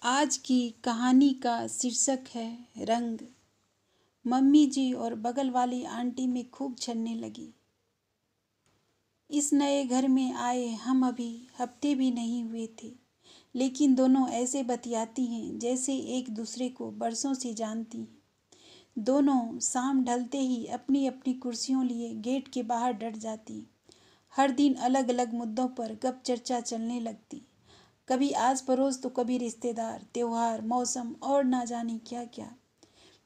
आज की कहानी का शीर्षक है रंग। मम्मी जी और बगल वाली आंटी में खूब छलने लगी। इस नए घर में आए हम अभी हफ्ते भी नहीं हुए थे, लेकिन दोनों ऐसे बतियाती हैं जैसे एक दूसरे को बरसों से जानती हैं। दोनों शाम ढलते ही अपनी अपनी कुर्सियों लिए गेट के बाहर डट जाती। हर दिन अलग अलग मुद्दों पर गप चर्चा चलने लगती। कभी आस पड़ोस तो कभी रिश्तेदार, त्योहार, मौसम और ना जाने क्या क्या।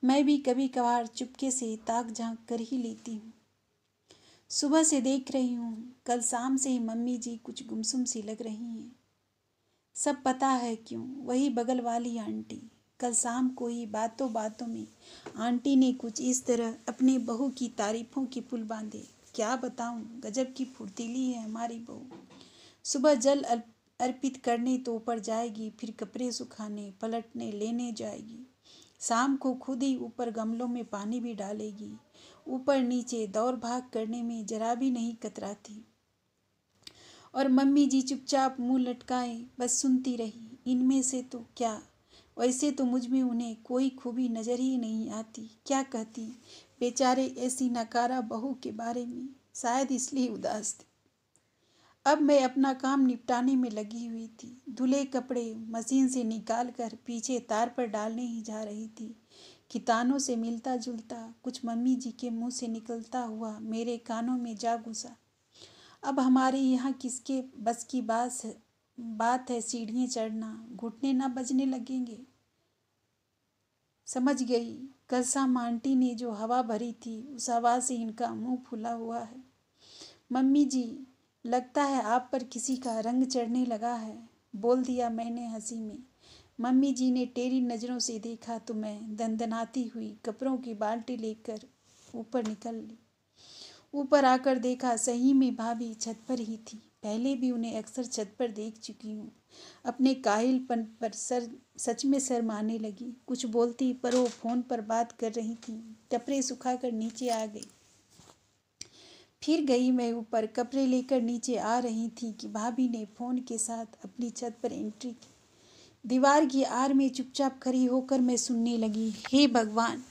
मैं भी कभी कभार चुपके से ताक झांक कर ही लेती हूँ। सुबह से देख रही हूँ, कल शाम से ही मम्मी जी कुछ गुमसुम सी लग रही हैं। सब पता है क्यों। वही बगल वाली आंटी। कल शाम को ही बातों बातों में आंटी ने कुछ इस तरह अपने बहू की तारीफों के पुल बांधे। क्या बताऊं, गजब की फुर्तीली है हमारी बहू। सुबह जल अर्पित करने तो ऊपर जाएगी, फिर कपड़े सुखाने, पलटने, लेने जाएगी। शाम को खुद ही ऊपर गमलों में पानी भी डालेगी। ऊपर नीचे दौड़ भाग करने में जरा भी नहीं कतराती। और मम्मी जी चुपचाप मुंह लटकाए बस सुनती रही। इनमें से तो क्या, वैसे तो मुझ में उन्हें कोई खूबी नजर ही नहीं आती। क्या कहती बेचारे ऐसी नकारा बहू के बारे में। शायद इसलिए उदास थे। अब मैं अपना काम निपटाने में लगी हुई थी। धुले कपड़े मशीन से निकाल कर पीछे तार पर डालने ही जा रही थी कि तानों से मिलता जुलता कुछ मम्मी जी के मुंह से निकलता हुआ मेरे कानों में जा घुसा। अब हमारे यहाँ किसके बस की बात है सीढ़ियाँ चढ़ना, घुटने ना बजने लगेंगे। समझ गई। कल शाम आंटी ने जो हवा भरी थी उस हवा से इनका मुंह फूला हुआ है। मम्मी जी, लगता है आप पर किसी का रंग चढ़ने लगा है, बोल दिया मैंने हंसी में। मम्मी जी ने टेढ़ी नज़रों से देखा तो मैं दनदनाती हुई कपड़ों की बाल्टी लेकर ऊपर निकल ली। ऊपर आकर देखा सही में भाभी छत पर ही थी। पहले भी उन्हें अक्सर छत पर देख चुकी हूँ। अपने काहिलपन पर सच में शर्माने लगी। कुछ बोलती पर वो फ़ोन पर बात कर रही थी। कपड़े सुखाकर नीचे आ गई। फिर गई मैं ऊपर। कपड़े लेकर नीचे आ रही थी कि भाभी ने फ़ोन के साथ अपनी छत पर एंट्री की। दीवार की आड़ में चुपचाप खड़ी होकर मैं सुनने लगी। हे भगवान,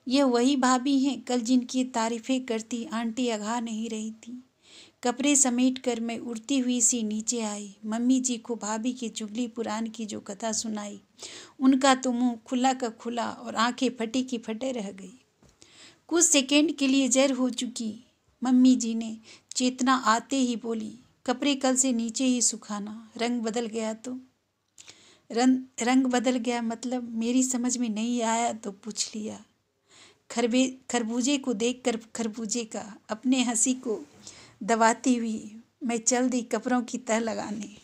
यह वही भाभी हैं कल जिनकी तारीफें करती आंटी अघा नहीं रही थी। कपड़े समेट कर मैं उड़ती हुई सी नीचे आई। मम्मी जी को भाभी की चुगली पुराण की जो कथा सुनाई, उनका तो मुँह खुला का खुला और आंखें फटी की फटे रह गई। कुछ सेकेंड के लिए जर हो चुकी मम्मी जी ने चेतना आते ही बोली, कपड़े कल से नीचे ही सुखाना। रंग बदल गया तो? रंग बदल गया मतलब? मेरी समझ में नहीं आया तो पूछ लिया। खरबूजे को देखकर खरबूजे का अपने हंसी को दबाती हुई मैं चल दी कपड़ों की तह लगाने।